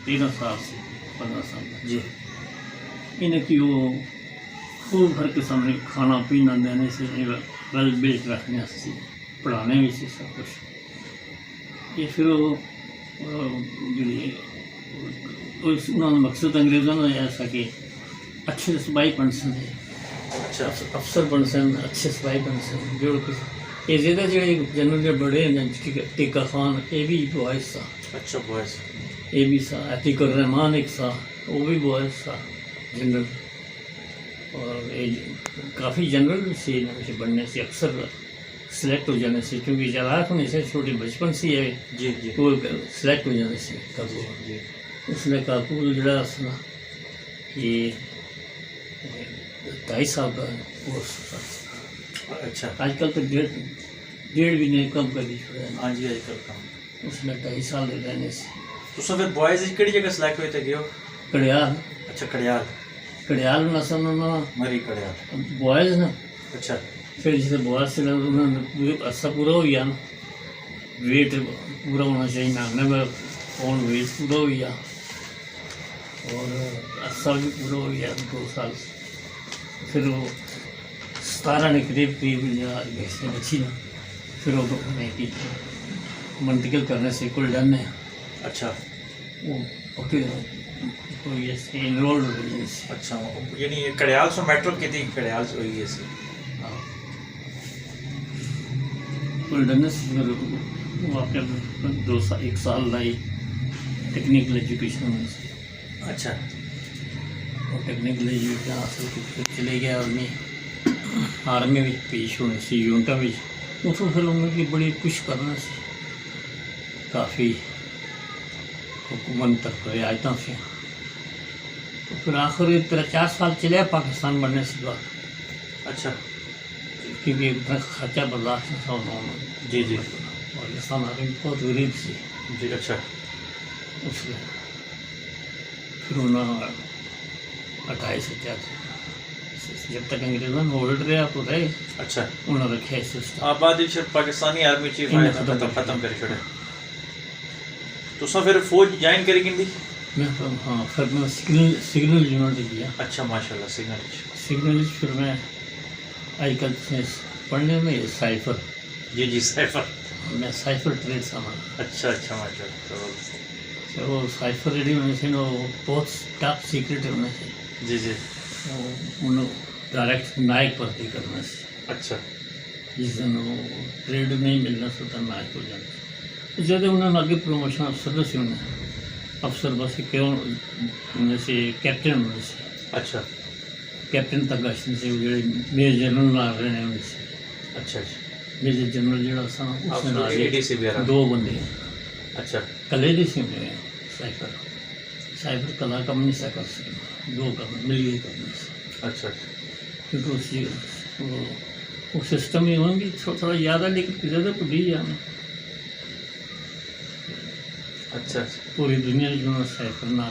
13 साल से 15 साल का। जी। इन्हें कि वो खूब भर के सामने खाना पीना देने से वेल बिल्ट रखने से पढ़ाने में से सब कुछ ये फिर वो उस मकसद अंग्रेज़ों ने ऐसा कि अच्छे सिपाही बन सकें, अच्छा अफसर बन सन, अच्छे सिपाही बन सन जो ये ज़्यादा जो जनरल जो बड़े हैं टीका खान ये भी बॉयज़ था। अच्छा बॉयज़ ये भी था। अतीकुर रहमान एक था, वो भी बॉयज़ था जनरल। और ये काफ़ी जनरल भी से बनने से अक्सर सिलेक्ट हो जाने से, क्योंकि चालाक होने से छोटे बचपन से है जी जी वो सिलेक्ट हो जाने से काबूल जी उसने काबूल जड़ा ना ये 2.5 साल का कोर्स था। अच्छा आजकल तो डेढ़ भी नहीं कम कर दी छोड़ा। हाँ जी आजकल काम उसमें 2.5 साल दे रहने से तो सब फिर बॉयज़ किहड़ी जगह सिलेक्ट हुए थे गए हो? कड़ियाल अच्छा कड़ियाल में समझना मरी कड़ियाल बॉयज़ ना। अच्छा फिर जिसे बॉयज़ से उन्होंने अर्सा पूरा हो गया ना, वेट पूरा होना चाहिए मांगने में कौन वेट पूरा हो गया और अर्सा भी पूरा हो गया 2 साल। फिर वो 17 ने करीब भेजने बची ना, फिर वो की मंतकल करने से कुल डन है। अच्छा वो ओके कोई ऐसे इनरोल हो गई इससे। अच्छा यानी ये कड़ियाल से मेट्रो की थी कड़ियाल से हुई ऐसी हाँ कुल डन से फिर वो आपने 1 साल लाई टेक्निकल एजुकेशन में से। अच्छा और टेक्निकल एजुकेशन हासिल की फिर चले गया आर्मी में पेश होने से यूनिटा में उसको फिर उन्होंने की बड़ी कुछ करना से काफ़ी हुकूमत तक रियायतों से। तो फिर आखिर 4 साल चले पाकिस्तान बनने से बाद, अच्छा क्योंकि इतना खर्चा बर्दाश्त नहीं था उन्होंने। जी जी पाकिस्तान आर्मी बहुत गरीब सी जी अच्छा उसमें फिर उन्होंने 28 से जब तक अंग्रेज़ों में होल्ड रहा तो रहे। अच्छा उन्होंने रखे सिस्टम आप बाद फिर पाकिस्तानी आर्मी चीफ इन्हें खत्म कर छोड़े तो सब फिर फौज ज्वाइन करेगी थी? मैं तो हाँ फिर मैं सिग्नल यूनिट किया। अच्छा माशाल्लाह सिग्नल फिर मैं आजकल पढ़ने में साइफर जी जी साइफर मैं साइफर ट्रेड सामान अच्छा अच्छा माशाल्लाह तो वो साइफर रेडी होने से वो बहुत टॉप सीक्रेट होने से जी जी उन डायरेक्ट नायक भर्ती करने से। अच्छा जिस दिन वो ट्रेड नहीं मिलना सकता नायक हो जाना तो ज़्यादा उन्होंने आगे प्रमोशन अफसर से उन्हें अफसर बस क्यों उनमें से कैप्टन होने से अच्छा कैप्टन तक आने से मेजर जनरल ना रहने होने से। अच्छा अच्छा मेजर जनरल जड़ा सा उसने 2 बंदे अच्छा कले दी सी में साइबर कला कम नहीं सा कर सके 2 कम मिलिए करने से। अच्छा क्योंकि उसी वो सिस्टम ही होंगी थोड़ा याद है लेकिन ज़्यादा तो भी जाना अच्छा पूरी दुनिया जो साइफर ना